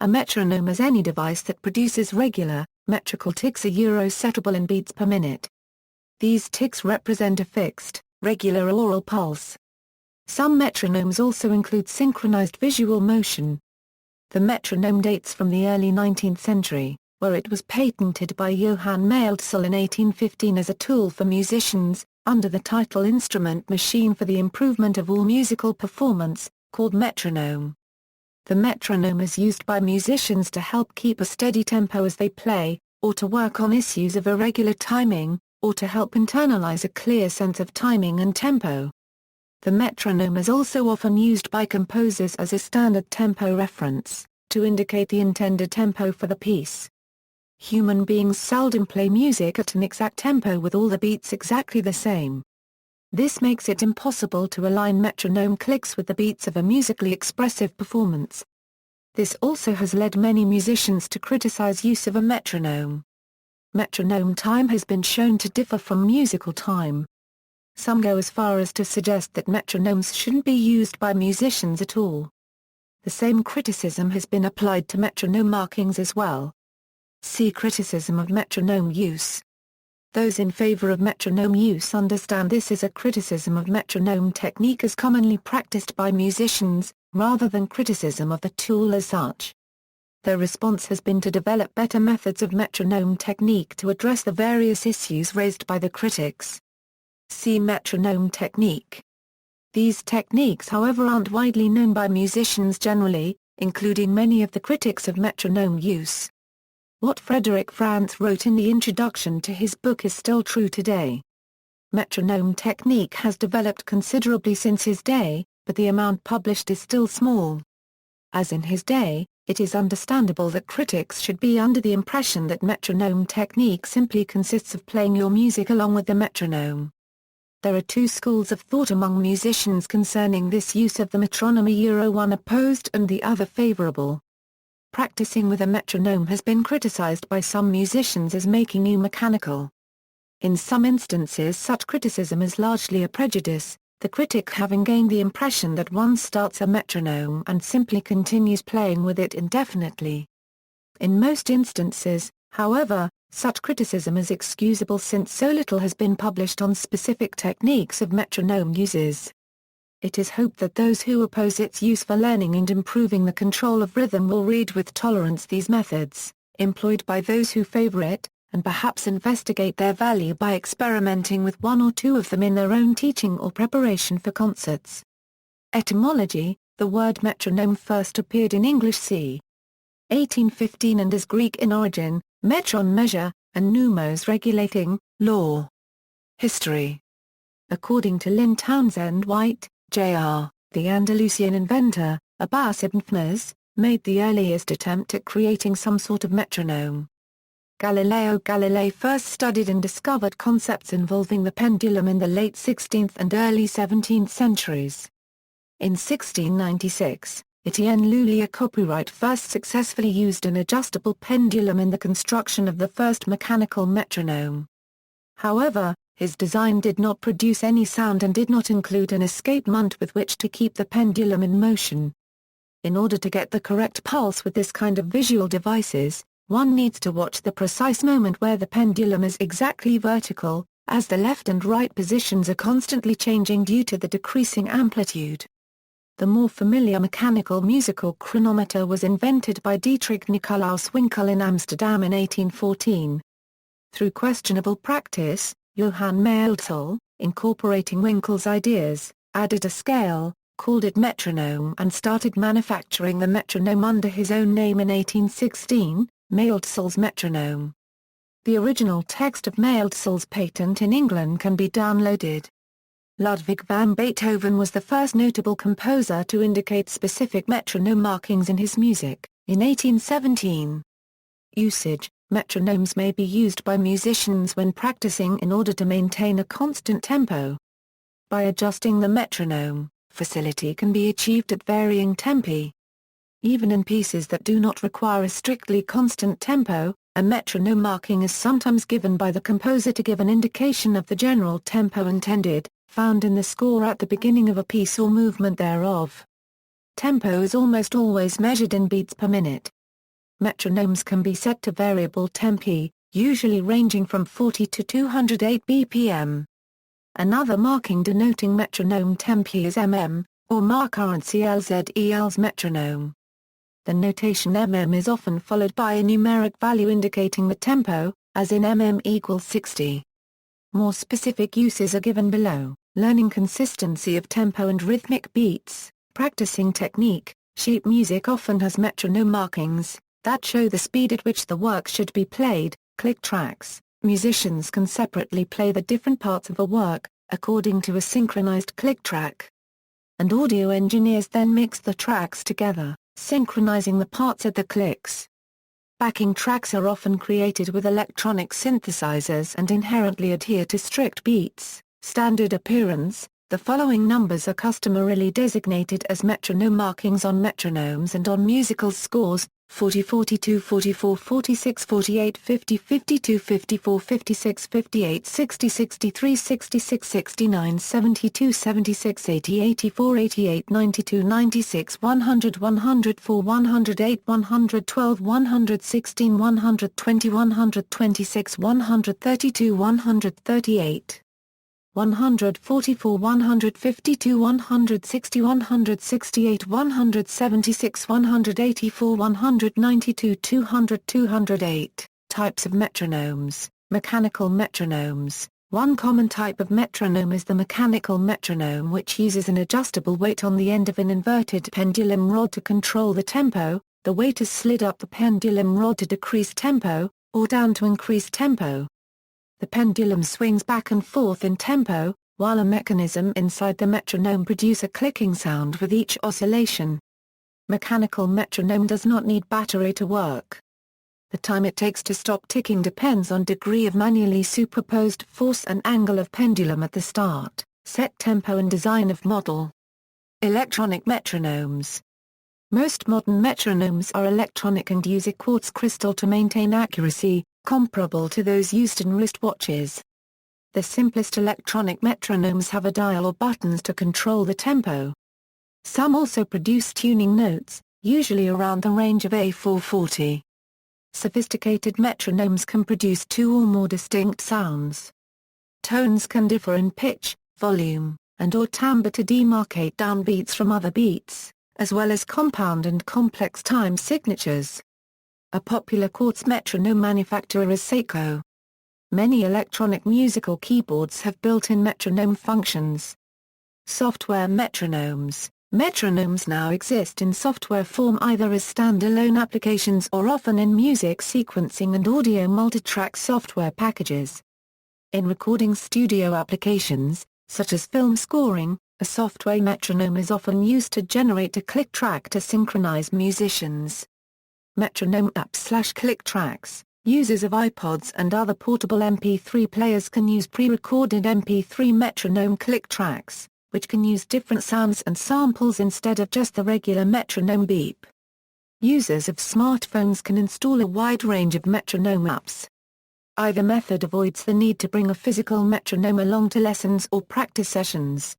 A metronome is any device that produces regular, metrical ticks settable in beats per minute. These ticks represent a fixed, regular aural pulse. Some metronomes also include synchronized visual motion. The metronome dates from the early 19th century, where it was patented by Johann Maelzel in 1815 as a tool for musicians, under the title Instrument Machine for the Improvement of All Musical Performance, called metronome. The metronome is used by musicians to help keep a steady tempo as they play, or to work on issues of irregular timing, or to help internalize a clear sense of timing and tempo. The metronome is also often used by composers as a standard tempo reference, to indicate the intended tempo for the piece. Human beings seldom play music at an exact tempo with all the beats exactly the same. This makes it impossible to align metronome clicks with the beats of a musically expressive performance. This also has led many musicians to criticize use of a metronome. Metronome time has been shown to differ from musical time. Some go as far as to suggest that metronomes shouldn't be used by musicians at all. The same criticism has been applied to metronome markings as well. See criticism of metronome use. Those in favor of metronome use understand this is a criticism of metronome technique as commonly practiced by musicians, rather than criticism of the tool as such. Their response has been to develop better methods of metronome technique to address the various issues raised by the critics. See metronome technique. These techniques however aren't widely known by musicians generally, including many of the critics of metronome use. What Frederick Franz wrote in the introduction to his book is still true today. Metronome technique has developed considerably since his day, but the amount published is still small. As in his day, it is understandable that critics should be under the impression that metronome technique simply consists of playing your music along with the metronome. There are two schools of thought among musicians concerning this use of the metronome, one opposed and the other favorable. Practicing with a metronome has been criticized by some musicians as making you mechanical. In some instances such criticism is largely a prejudice, the critic having gained the impression that one starts a metronome and simply continues playing with it indefinitely. In most instances, however, such criticism is excusable since so little has been published on specific techniques of metronome uses. It is hoped that those who oppose its use for learning and improving the control of rhythm will read with tolerance these methods, employed by those who favor it, and perhaps investigate their value by experimenting with one or two of them in their own teaching or preparation for concerts. Etymology: the word metronome first appeared in English c. 1815 and is Greek in origin, metron measure, and numos regulating, law. History. According to Lynn Townsend White, Jr., the Andalusian inventor, Abbas ibn Fnaz, made the earliest attempt at creating some sort of metronome. Galileo Galilei first studied and discovered concepts involving the pendulum in the late 16th and early 17th centuries. In 1696, Etienne Lullier Copyright first successfully used an adjustable pendulum in the construction of the first mechanical metronome. However, his design did not produce any sound and did not include an escapement with which to keep the pendulum in motion. In order to get the correct pulse with this kind of visual devices, one needs to watch the precise moment where the pendulum is exactly vertical, as the left and right positions are constantly changing due to the decreasing amplitude. The more familiar mechanical musical chronometer was invented by Dietrich Nicolaus Winkel in Amsterdam in 1814. Through questionable practice, Johann Maelzel, incorporating Winkel's ideas, added a scale, called it metronome and started manufacturing the metronome under his own name in 1816, Maelzel's metronome. The original text of Maelzel's patent in England can be downloaded. Ludwig van Beethoven was the first notable composer to indicate specific metronome markings in his music, in 1817. Usage: metronomes may be used by musicians when practicing in order to maintain a constant tempo. By adjusting the metronome, facility can be achieved at varying tempi. Even in pieces that do not require a strictly constant tempo, a metronome marking is sometimes given by the composer to give an indication of the general tempo intended, found in the score at the beginning of a piece or movement thereof. Tempo is almost always measured in beats per minute. Metronomes can be set to variable tempi, usually ranging from 40 to 208 BPM. Another marking denoting metronome tempi is mm, or mark-currency LZEL's metronome. The notation mm is often followed by a numeric value indicating the tempo, as in mm equals 60. More specific uses are given below: learning consistency of tempo and rhythmic beats, practicing technique. Sheet music often has metronome markings that show the speed at which the work should be played. Click tracks. Musicians can separately play the different parts of a work, according to a synchronized click track. And audio engineers then mix the tracks together, synchronizing the parts at the clicks. Backing tracks are often created with electronic synthesizers and inherently adhere to strict beats. Standard appearance: the following numbers are customarily designated as metronome markings on metronomes and on musical scores: 40, 42, 44, 46, 48, 50, 52, 54, 56, 58, 60, 63, 66, 69, 72, 76, 80, 84, 88, 92, 96, 100, 104, 108, 112, 116, 120, 126, 132, 138. 144, 152, 160, 168, 176, 184, 192, 200, 208. Types of metronomes. Mechanical metronomes. One common type of metronome is the mechanical metronome, which uses an adjustable weight on the end of an inverted pendulum rod to control the tempo. The weight is slid up the pendulum rod to decrease tempo, or down to increase tempo. The pendulum swings back and forth in tempo, while a mechanism inside the metronome produces a clicking sound with each oscillation. Mechanical metronome does not need battery to work. The time it takes to stop ticking depends on degree of manually superposed force and angle of pendulum at the start, set tempo and design of model. Electronic metronomes. Most modern metronomes are electronic and use a quartz crystal to maintain accuracy, comparable to those used in wristwatches. The simplest electronic metronomes have a dial or buttons to control the tempo. Some also produce tuning notes, usually around the range of A440. Sophisticated metronomes can produce two or more distinct sounds. Tones can differ in pitch, volume, and/or timbre to demarcate downbeats from other beats, as well as compound and complex time signatures. A popular quartz metronome manufacturer is Seiko. Many electronic musical keyboards have built-in metronome functions. Software metronomes. Metronomes now exist in software form either as standalone applications or often in music sequencing and audio multitrack software packages. In recording studio applications, such as film scoring, a software metronome is often used to generate a click track to synchronize musicians. Metronome apps/click tracks. Users of iPods and other portable MP3 players can use pre-recorded MP3 metronome click tracks, which can use different sounds and samples instead of just the regular metronome beep. Users of smartphones can install a wide range of metronome apps. Either method avoids the need to bring a physical metronome along to lessons or practice sessions.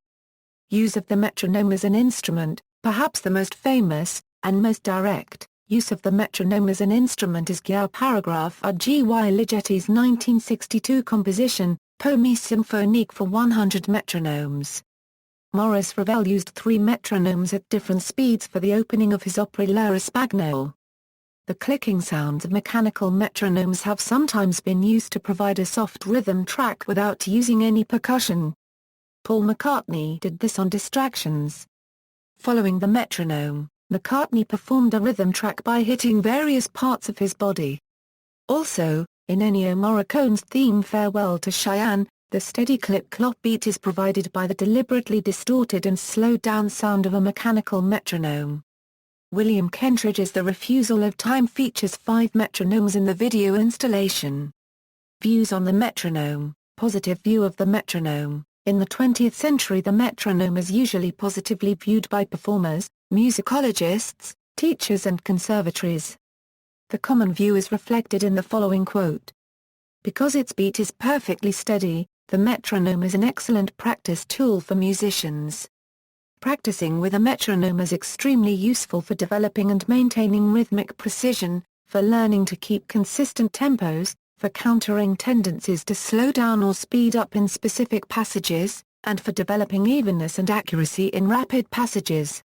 Use of the metronome as an instrument, perhaps the most famous, and most direct, use of the metronome as an instrument is Gyau Paragraph R. G. Y. Ligeti's 1962 composition, Poème symphonique for 100 metronomes. Maurice Ravel used 3 metronomes at different speeds for the opening of his opera Le Espagnol. The clicking sounds of mechanical metronomes have sometimes been used to provide a soft rhythm track without using any percussion. Paul McCartney did this on Distractions. Following the metronome, McCartney performed a rhythm track by hitting various parts of his body. Also, in Ennio Morricone's theme Farewell to Cheyenne, the steady clip-clop beat is provided by the deliberately distorted and slowed-down sound of a mechanical metronome. William Kentridge's The Refusal of Time features 5 metronomes in the video installation. Views on the metronome. Positive view of the metronome. In the 20th century, the metronome is usually positively viewed by performers, musicologists, teachers and conservatories. The common view is reflected in the following quote. Because its beat is perfectly steady, the metronome is an excellent practice tool for musicians. Practicing with a metronome is extremely useful for developing and maintaining rhythmic precision, for learning to keep consistent tempos, for countering tendencies to slow down or speed up in specific passages, and for developing evenness and accuracy in rapid passages.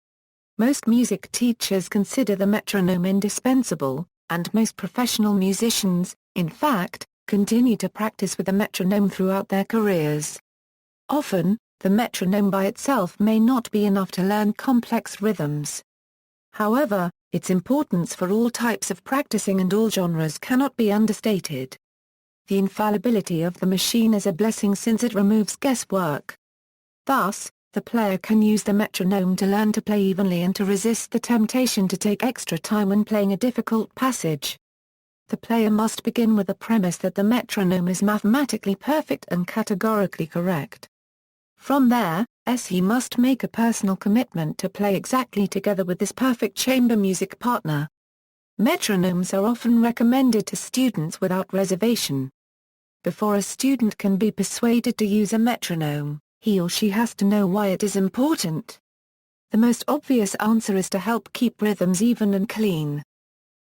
Most music teachers consider the metronome indispensable, and most professional musicians, in fact, continue to practice with the metronome throughout their careers. Often, the metronome by itself may not be enough to learn complex rhythms. However, its importance for all types of practicing and all genres cannot be understated. The infallibility of the machine is a blessing since it removes guesswork. Thus, the player can use the metronome to learn to play evenly and to resist the temptation to take extra time when playing a difficult passage. The player must begin with the premise that the metronome is mathematically perfect and categorically correct. From there, he must make a personal commitment to play exactly together with this perfect chamber music partner. Metronomes are often recommended to students without reservation. Before a student can be persuaded to use a metronome, he or she has to know why it is important. The most obvious answer is to help keep rhythms even and clean.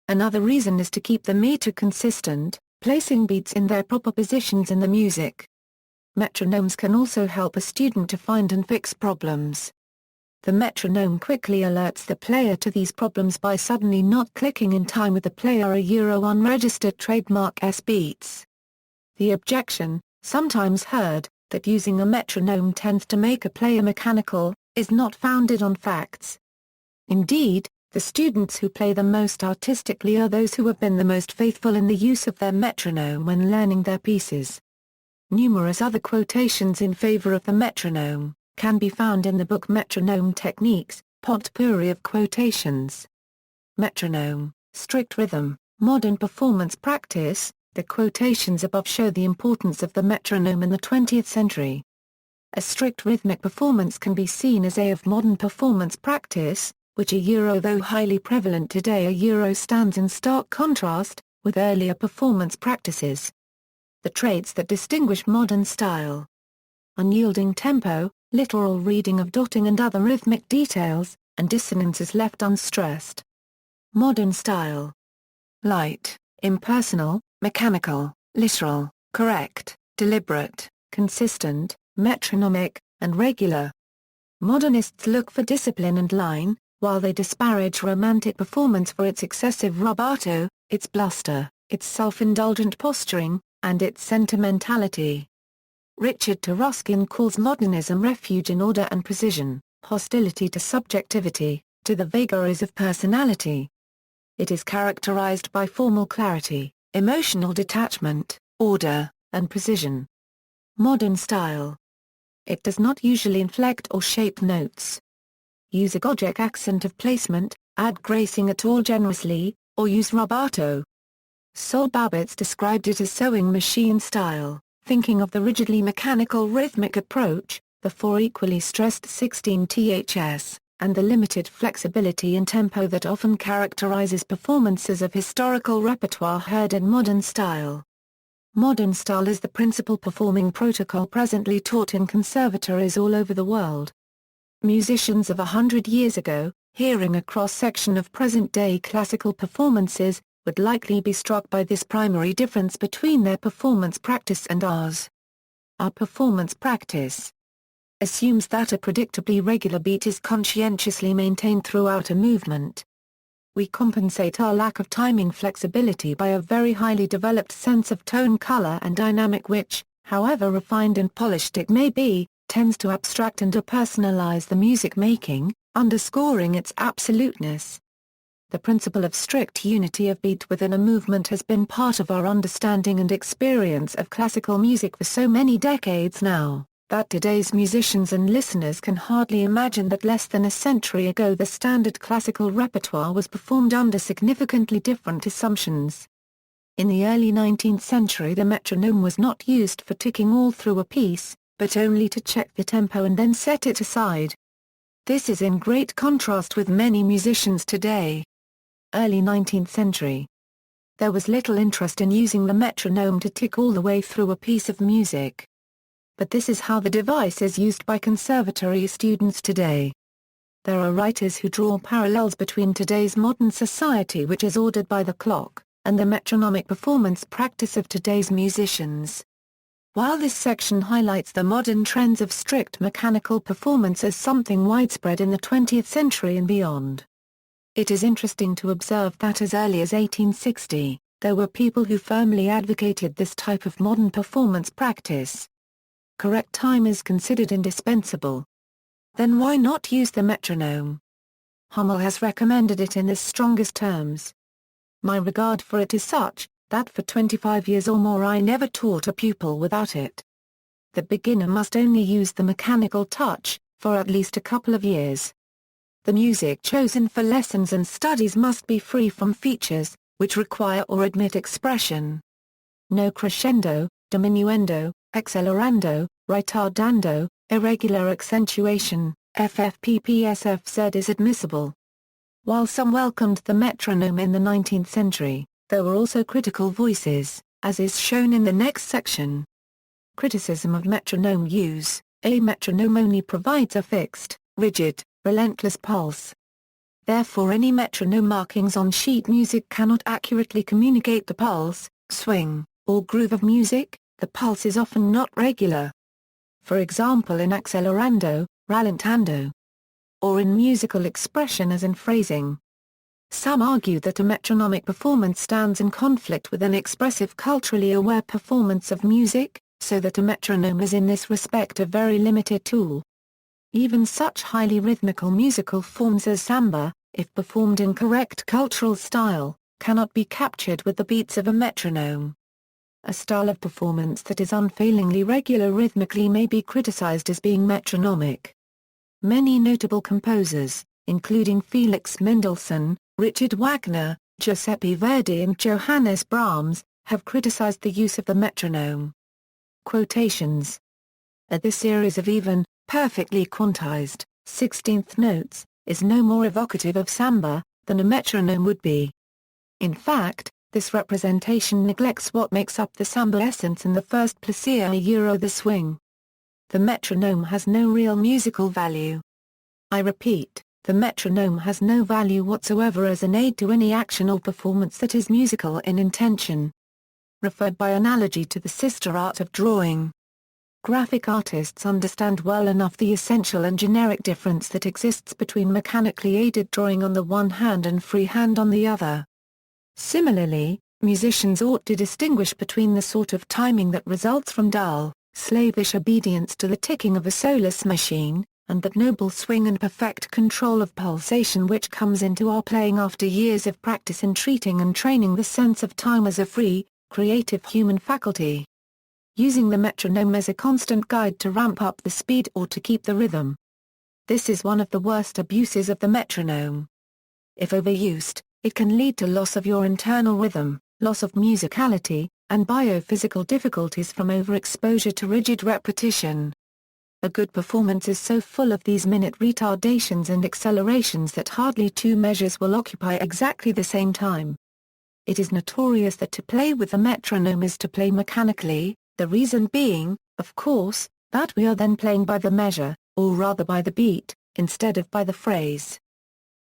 Another reason is to keep the meter consistent, placing beats in their proper positions in the music. Metronomes can also help a student to find and fix problems. The metronome quickly alerts the player to these problems by suddenly not clicking in time with the player unregistered trademark beats. The objection, sometimes heard, that using a metronome tends to make a player mechanical, is not founded on facts. Indeed, the students who play the most artistically are those who have been the most faithful in the use of their metronome when learning their pieces. Numerous other quotations in favor of the metronome can be found in the book Metronome Techniques, potpourri of quotations. Metronome, strict rhythm, modern performance practice. The quotations above show the importance of the metronome in the 20th century. A strict rhythmic performance can be seen as of modern performance practice, which though highly prevalent today stands in stark contrast with earlier performance practices. The traits that distinguish modern style: unyielding tempo, literal reading of dotting and other rhythmic details, and dissonances left unstressed. Modern style: light, impersonal, mechanical, literal, correct, deliberate, consistent, metronomic, and regular. Modernists look for discipline and line, while they disparage romantic performance for its excessive rubato, its bluster, its self-indulgent posturing, and its sentimentality. Richard Taruskin calls modernism refuge in order and precision, hostility to subjectivity, to the vagaries of personality. It is characterized by formal clarity, emotional detachment, order, and precision. Modern style: it does not usually inflect or shape notes, use a Gojek accent of placement, add gracing at all generously, or use rubato. Sol Babbitt described it as sewing machine style, thinking of the rigidly mechanical rhythmic approach, the four equally stressed 16 ths, and the limited flexibility in tempo that often characterizes performances of historical repertoire heard in modern style. Modern style is the principal performing protocol presently taught in conservatories all over the world. Musicians of 100 years ago, hearing a cross-section of present-day classical performances, would likely be struck by this primary difference between their performance practice and ours. Our performance practice assumes that a predictably regular beat is conscientiously maintained throughout a movement. We compensate our lack of timing flexibility by a very highly developed sense of tone, color and dynamic which, however refined and polished it may be, tends to abstract and depersonalize the music making, underscoring its absoluteness. The principle of strict unity of beat within a movement has been part of our understanding and experience of classical music for so many decades now, that today's musicians and listeners can hardly imagine that less than a century ago the standard classical repertoire was performed under significantly different assumptions. In the early 19th century the metronome was not used for ticking all through a piece, but only to check the tempo and then set it aside. This is in great contrast with many musicians today. Early 19th century. There was little interest in using the metronome to tick all the way through a piece of music. But this is how the device is used by conservatory students today. there are writers who draw parallels between today's modern society, which is ordered by the clock, and the metronomic performance practice of today's musicians. While this section highlights the modern trends of strict mechanical performance as something widespread in the 20th century and beyond, it is interesting to observe that as early as 1860, there were people who firmly advocated this type of modern performance practice. Correct time is considered indispensable. Then why not use the metronome? Hummel has recommended it in the strongest terms. My regard for it is such, that for 25 years or more I never taught a pupil without it. The beginner must only use the mechanical touch, for at least a couple of years. The music chosen for lessons and studies must be free from features, which require or admit expression. No crescendo, diminuendo, accelerando, ritardando, irregular accentuation, FFPPSFZ is admissible. While some welcomed the metronome in the 19th century, there were also critical voices, as is shown in the next section. Criticism of metronome use. A metronome only provides a fixed, rigid, relentless pulse. Therefore any metronome markings on sheet music cannot accurately communicate the pulse, swing, or groove of music. The pulse is often not regular. For example in accelerando, rallentando. Or in musical expression as in phrasing. Some argue that a metronomic performance stands in conflict with an expressive culturally aware performance of music, so that a metronome is in this respect a very limited tool. Even such highly rhythmical musical forms as samba, if performed in correct cultural style, cannot be captured with the beats of a metronome. A style of performance that is unfailingly regular rhythmically may be criticized as being metronomic. Many notable composers, including Felix Mendelssohn, Richard Wagner, Giuseppe Verdi and Johannes Brahms, have criticized the use of the metronome. Quotations. This series of even, perfectly quantized, 16th notes, is no more evocative of samba, than a metronome would be. In fact, this representation neglects what makes up the samba essence in the first placer the swing. The metronome has no real musical value. I repeat, the metronome has no value whatsoever as an aid to any action or performance that is musical in intention. Referred by analogy to the sister art of drawing. Graphic artists understand well enough the essential and generic difference that exists between mechanically aided drawing on the one hand and freehand on the other. Similarly, musicians ought to distinguish between the sort of timing that results from dull, slavish obedience to the ticking of a soulless machine, and that noble swing and perfect control of pulsation which comes into our playing after years of practice in treating and training the sense of time as a free, creative human faculty. Using the metronome as a constant guide to ramp up the speed or to keep the rhythm. This is one of the worst abuses of the metronome. If overused, it can lead to loss of your internal rhythm, loss of musicality, and biophysical difficulties from overexposure to rigid repetition. A good performance is so full of these minute retardations and accelerations that hardly two measures will occupy exactly the same time. It is notorious that to play with a metronome is to play mechanically, the reason being, of course, that we are then playing by the measure, or rather by the beat, instead of by the phrase.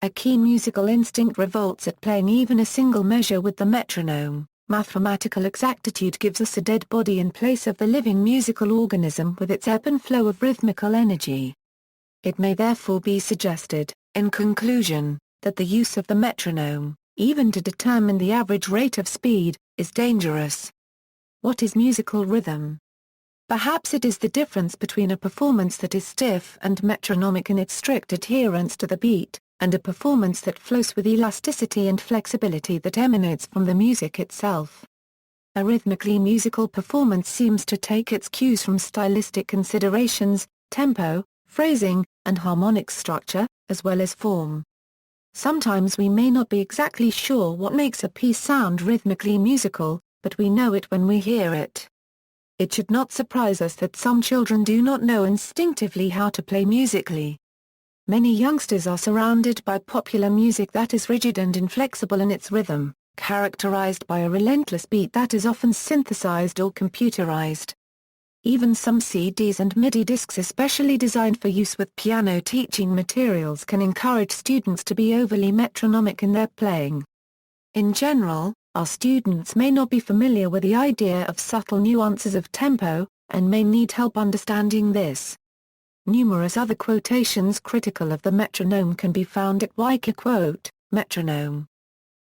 A keen musical instinct revolts at playing even a single measure with the metronome. Mathematical exactitude gives us a dead body in place of the living musical organism with its ebb and flow of rhythmical energy. It may therefore be suggested, in conclusion, that the use of the metronome, even to determine the average rate of speed, is dangerous. What is musical rhythm? Perhaps it is the difference between a performance that is stiff and metronomic in its strict adherence to the beat, and a performance that flows with elasticity and flexibility that emanates from the music itself. A rhythmically musical performance seems to take its cues from stylistic considerations, tempo, phrasing, and harmonic structure, as well as form. Sometimes we may not be exactly sure what makes a piece sound rhythmically musical, but we know it when we hear it. It should not surprise us that some children do not know instinctively how to play musically. Many youngsters are surrounded by popular music that is rigid and inflexible in its rhythm, characterized by a relentless beat that is often synthesized or computerized. Even some CDs and MIDI discs especially designed for use with piano teaching materials can encourage students to be overly metronomic in their playing. In general, our students may not be familiar with the idea of subtle nuances of tempo, and may need help understanding this. Numerous other quotations critical of the metronome can be found at Weicker quote, Metronome.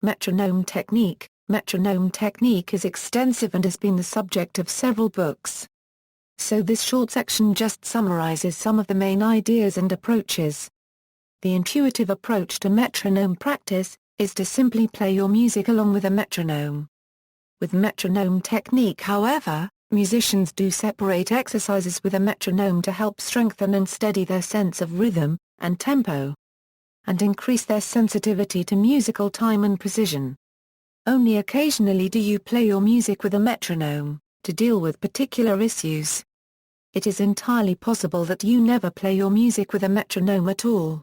Metronome technique. Metronome technique is extensive and has been the subject of several books. So this short section just summarizes some of the main ideas and approaches. The intuitive approach to metronome practice is to simply play your music along with a metronome. With metronome technique, however, musicians do separate exercises with a metronome to help strengthen and steady their sense of rhythm and tempo, and increase their sensitivity to musical time and precision. Only occasionally do you play your music with a metronome, to deal with particular issues. It is entirely possible that you never play your music with a metronome at all.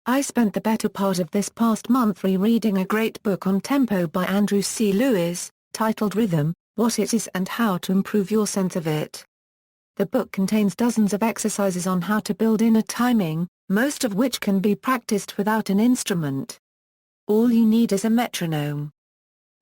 I spent the better part of this past month rereading a great book on tempo by Andrew C. Lewis, titled Rhythm, What It Is and How to Improve Your Sense of It. The book contains dozens of exercises on how to build in a timing, most of which can be practiced without an instrument. All you need is a metronome.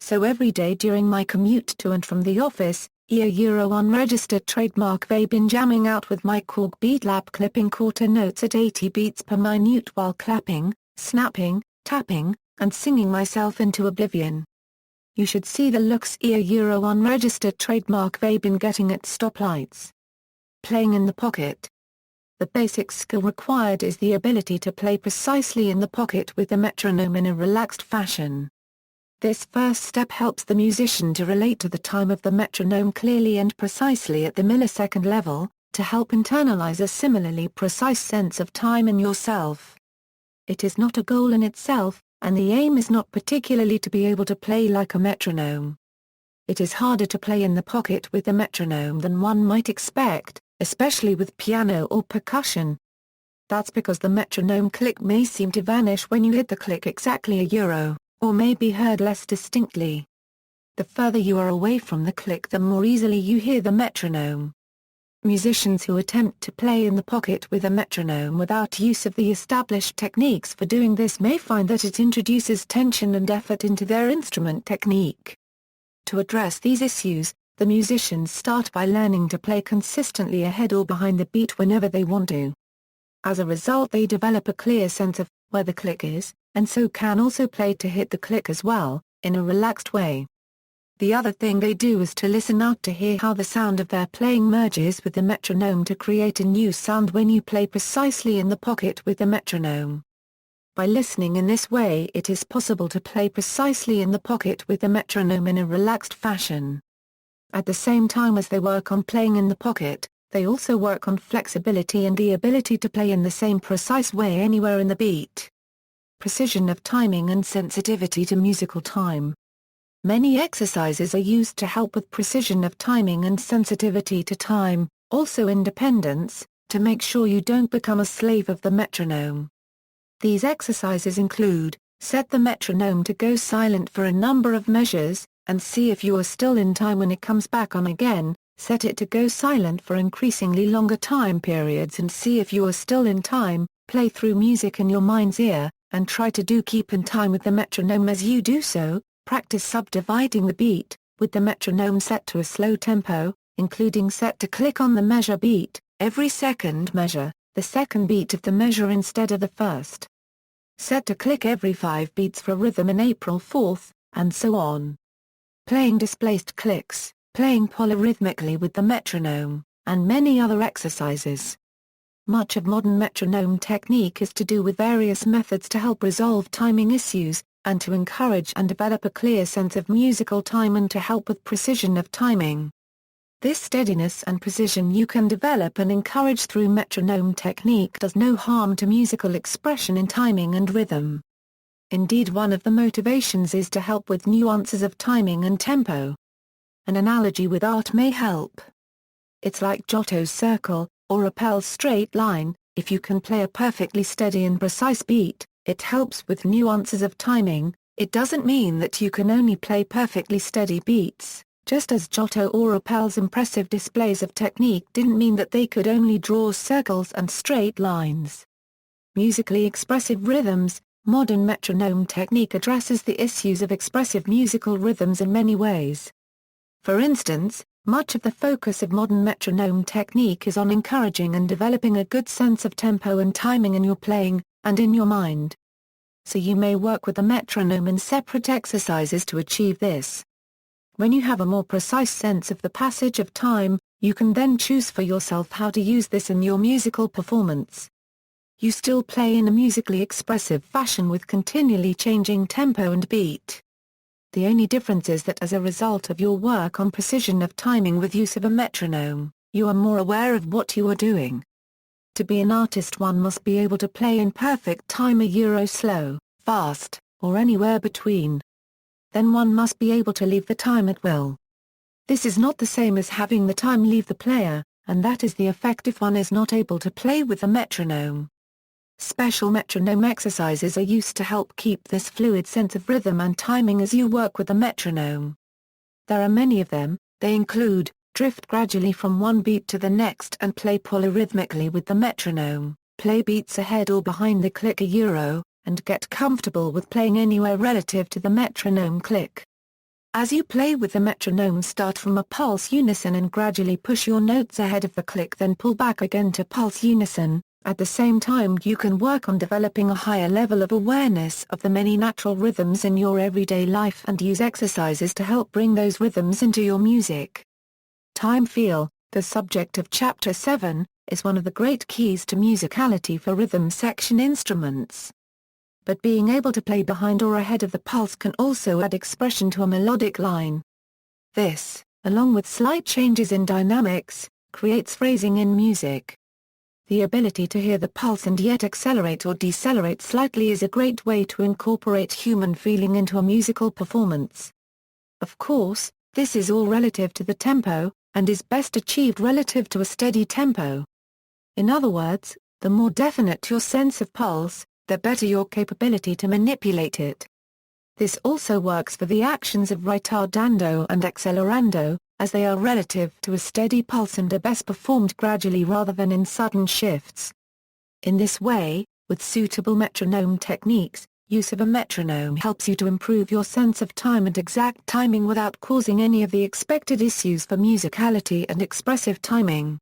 So every day during my commute to and from the office, Euro unregistered trademark vape been jamming out with my Korg Beat Lab clipping quarter notes at 80 beats per minute while clapping, snapping, tapping, and singing myself into oblivion. You should see the looks Euro unregistered trademark vape been getting at stoplights. Playing in the pocket. The basic skill required is the ability to play precisely in the pocket with the metronome in a relaxed fashion. This first step helps the musician to relate to the time of the metronome clearly and precisely at the millisecond level, to help internalize a similarly precise sense of time in yourself. It is not a goal in itself, and the aim is not particularly to be able to play like a metronome. It is harder to play in the pocket with the metronome than one might expect, especially with piano or percussion. That's because the metronome click may seem to vanish when you hit the click exactly a euro, or may be heard less distinctly. The further you are away from the click, the more easily you hear the metronome. Musicians who attempt to play in the pocket with a metronome without use of the established techniques for doing this may find that it introduces tension and effort into their instrument technique. To address these issues, the musicians start by learning to play consistently ahead or behind the beat whenever they want to. As a result, they develop a clear sense of where the click is, and so can also play to hit the click as well, in a relaxed way. The other thing they do is to listen out to hear how the sound of their playing merges with the metronome to create a new sound when you play precisely in the pocket with the metronome. By listening in this way, it is possible to play precisely in the pocket with the metronome in a relaxed fashion. At the same time as they work on playing in the pocket, they also work on flexibility and the ability to play in the same precise way anywhere in the beat. Precision of timing and sensitivity to musical time. Many exercises are used to help with precision of timing and sensitivity to time, also independence, to make sure you don't become a slave of the metronome. These exercises include, set the metronome to go silent for a number of measures, and see if you are still in time when it comes back on again, set it to go silent for increasingly longer time periods and see if you are still in time, play through music in your mind's ear, and try to keep in time with the metronome as you do so, practice subdividing the beat, with the metronome set to a slow tempo, including set to click on the measure beat, every second measure, the second beat of the measure instead of the first. Set to click every 5 beats for rhythm in April 4th, and so on. Playing displaced clicks, playing polyrhythmically with the metronome, and many other exercises. Much of modern metronome technique is to do with various methods to help resolve timing issues, and to encourage and develop a clear sense of musical time and to help with precision of timing. This steadiness and precision you can develop and encourage through metronome technique does no harm to musical expression in timing and rhythm. Indeed, one of the motivations is to help with nuances of timing and tempo. An analogy with art may help. It's like Giotto's circle, or Rappel's straight line. If you can play a perfectly steady and precise beat, it helps with nuances of timing. It doesn't mean that you can only play perfectly steady beats, Just as Giotto or Rappel's impressive displays of technique didn't mean that they could only draw circles and straight lines. Musically expressive rhythms, modern metronome technique addresses the issues of expressive musical rhythms in many ways. For instance, much of the focus of modern metronome technique is on encouraging and developing a good sense of tempo and timing in your playing, and in your mind. So you may work with the metronome in separate exercises to achieve this. When you have a more precise sense of the passage of time, you can then choose for yourself how to use this in your musical performance. You still play in a musically expressive fashion with continually changing tempo and beat. The only difference is that as a result of your work on precision of timing with use of a metronome, you are more aware of what you are doing. To be an artist, one must be able to play in perfect time, slow, fast, or anywhere between. Then one must be able to leave the time at will. This is not the same as having the time leave the player, and that is the effect if one is not able to play with the metronome. Special metronome exercises are used to help keep this fluid sense of rhythm and timing as you work with the metronome. There are many of them. They include, drift gradually from one beat to the next and play polyrhythmically with the metronome, play beats ahead or behind the click and get comfortable with playing anywhere relative to the metronome click. As you play with the metronome, start from a pulse unison and gradually push your notes ahead of the click, then pull back again to pulse unison. At the same time, you can work on developing a higher level of awareness of the many natural rhythms in your everyday life and use exercises to help bring those rhythms into your music. Time feel, the subject of Chapter 7, is one of the great keys to musicality for rhythm section instruments. But being able to play behind or ahead of the pulse can also add expression to a melodic line. This, along with slight changes in dynamics, creates phrasing in music. The ability to hear the pulse and yet accelerate or decelerate slightly is a great way to incorporate human feeling into a musical performance. Of course, this is all relative to the tempo, and is best achieved relative to a steady tempo. In other words, the more definite your sense of pulse, the better your capability to manipulate it. This also works for the actions of ritardando and accelerando, as they are relative to a steady pulse and are best performed gradually rather than in sudden shifts. In this way, with suitable metronome techniques, use of a metronome helps you to improve your sense of time and exact timing without causing any of the expected issues for musicality and expressive timing.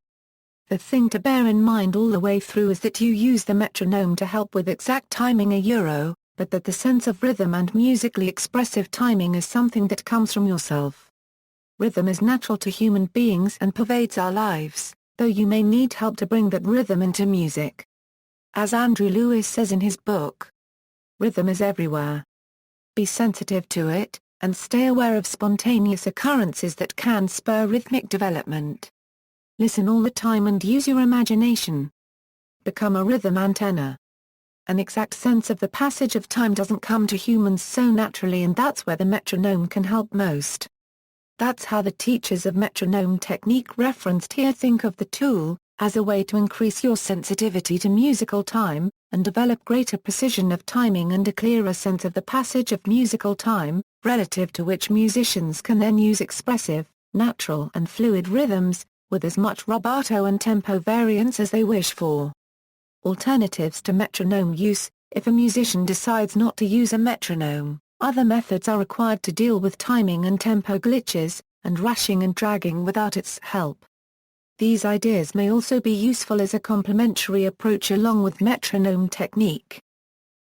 The thing to bear in mind all the way through is that you use the metronome to help with exact timing but that the sense of rhythm and musically expressive timing is something that comes from yourself. Rhythm is natural to human beings and pervades our lives, though you may need help to bring that rhythm into music. As Andrew Lewis says in his book, "Rhythm is everywhere. Be sensitive to it, and stay aware of spontaneous occurrences that can spur rhythmic development. Listen all the time and use your imagination. Become a rhythm antenna." An exact sense of the passage of time doesn't come to humans so naturally, and that's where the metronome can help most. That's how the teachers of metronome technique referenced here think of the tool, as a way to increase your sensitivity to musical time, and develop greater precision of timing and a clearer sense of the passage of musical time, relative to which musicians can then use expressive, natural and fluid rhythms, with as much rubato and tempo variance as they wish for. Alternatives to metronome use: if a musician decides not to use a metronome, other methods are required to deal with timing and tempo glitches, and rushing and dragging without its help. These ideas may also be useful as a complementary approach along with metronome technique.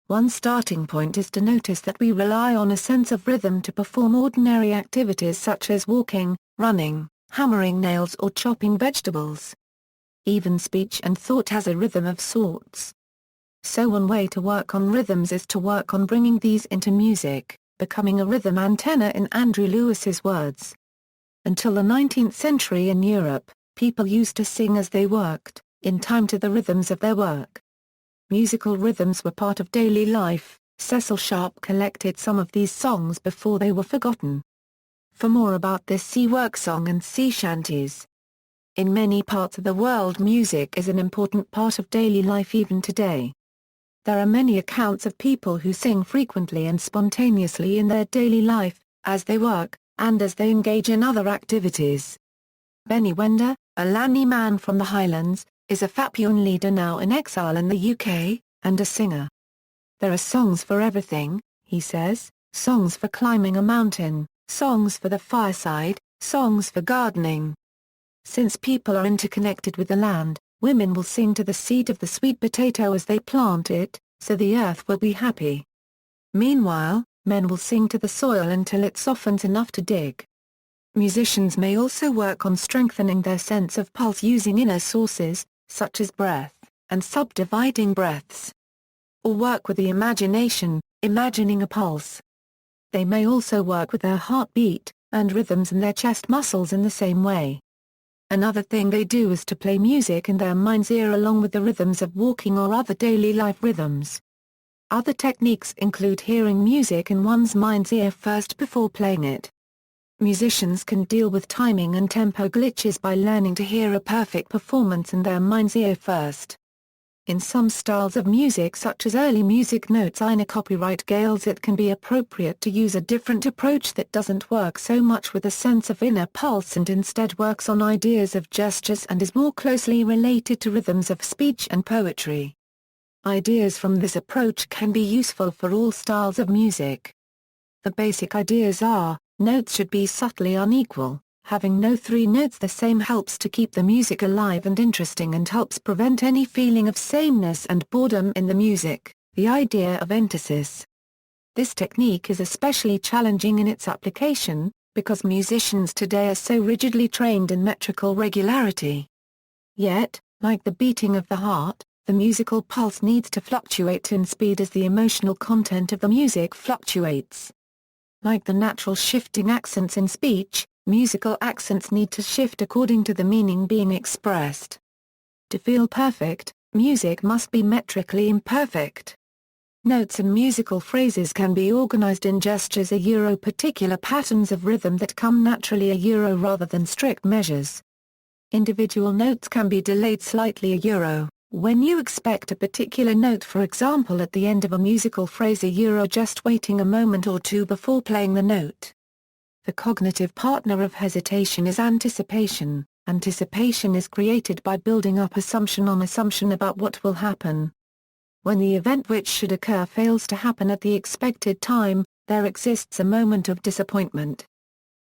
One starting point is to notice that we rely on a sense of rhythm to perform ordinary activities such as walking, running, hammering nails or chopping vegetables. Even speech and thought has a rhythm of sorts. So one way to work on rhythms is to work on bringing these into music, becoming a rhythm antenna in Andrew Lewis's words. Until the 19th century in Europe, people used to sing as they worked, in time to the rhythms of their work. Musical rhythms were part of daily life. Cecil Sharp collected some of these songs before they were forgotten. For more about this, see work song and sea shanties. In many parts of the world, music is an important part of daily life even today. There are many accounts of people who sing frequently and spontaneously in their daily life, as they work, and as they engage in other activities. Benny Wender, a Lanny man from the Highlands, is a Fapian leader now in exile in the UK, and a singer. "There are songs for everything," he says, "songs for climbing a mountain, songs for the fireside, songs for gardening. Since people are interconnected with the land, women will sing to the seed of the sweet potato as they plant it, so the earth will be happy. Meanwhile, men will sing to the soil until it softens enough to dig." Musicians may also work on strengthening their sense of pulse using inner sources, such as breath, and subdividing breaths. Or work with the imagination, imagining a pulse. They may also work with their heartbeat, and rhythms in their chest muscles in the same way. Another thing they do is to play music in their mind's ear along with the rhythms of walking or other daily life rhythms. Other techniques include hearing music in one's mind's ear first before playing it. Musicians can deal with timing and tempo glitches by learning to hear a perfect performance in their mind's ear first. In some styles of music such as early music notes in copyright scales, it can be appropriate to use a different approach that doesn't work so much with a sense of inner pulse and instead works on ideas of gestures and is more closely related to rhythms of speech and poetry. Ideas from this approach can be useful for all styles of music. The basic ideas are: notes should be subtly unequal. Having no three notes the same helps to keep the music alive and interesting and helps prevent any feeling of sameness and boredom in the music. The idea of entasis. This technique is especially challenging in its application, because musicians today are so rigidly trained in metrical regularity. Yet, like the beating of the heart, the musical pulse needs to fluctuate in speed as the emotional content of the music fluctuates. Like the natural shifting accents in speech, musical accents need to shift according to the meaning being expressed. To feel perfect, music must be metrically imperfect. Notes and musical phrases can be organized in gestures particular patterns of rhythm that come naturally rather than strict measures. Individual notes can be delayed slightly when you expect a particular note, for example at the end of a musical phrase just waiting a moment or two before playing the note. The cognitive partner of hesitation is anticipation. Anticipation is created by building up assumption on assumption about what will happen. When the event which should occur fails to happen at the expected time, there exists a moment of disappointment.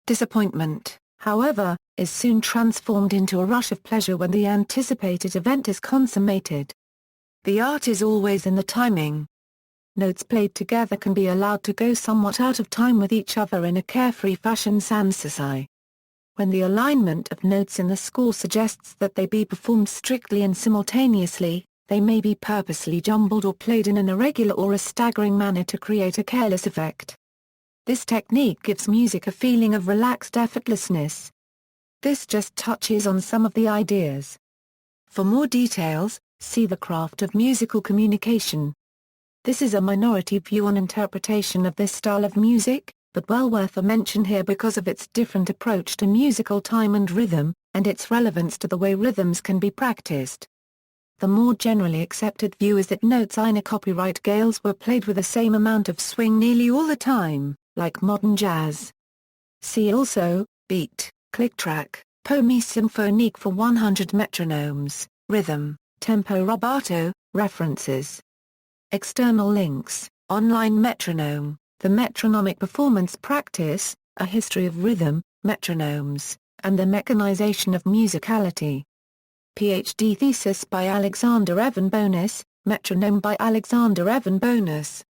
Disappointment, however, is soon transformed into a rush of pleasure when the anticipated event is consummated. The art is always in the timing. Notes played together can be allowed to go somewhat out of time with each other in a carefree fashion sans souci. When the alignment of notes in the score suggests that they be performed strictly and simultaneously, they may be purposely jumbled or played in an irregular or a staggering manner to create a careless effect. This technique gives music a feeling of relaxed effortlessness. This just touches on some of the ideas. For more details, see The Craft of Musical Communication. This is a minority view on interpretation of this style of music, but well worth a mention here because of its different approach to musical time and rhythm, and its relevance to the way rhythms can be practiced. The more generally accepted view is that notes in copyright scales were played with the same amount of swing nearly all the time, like modern jazz. See also, beat, click track, poème symphonique for 100 metronomes, rhythm, tempo rubato, references. External links, online metronome, the metronomic performance practice, a history of rhythm, metronomes, and the mechanization of musicality. PhD thesis by Alexander Evan Bonus, Metronome by Alexander Evan Bonus.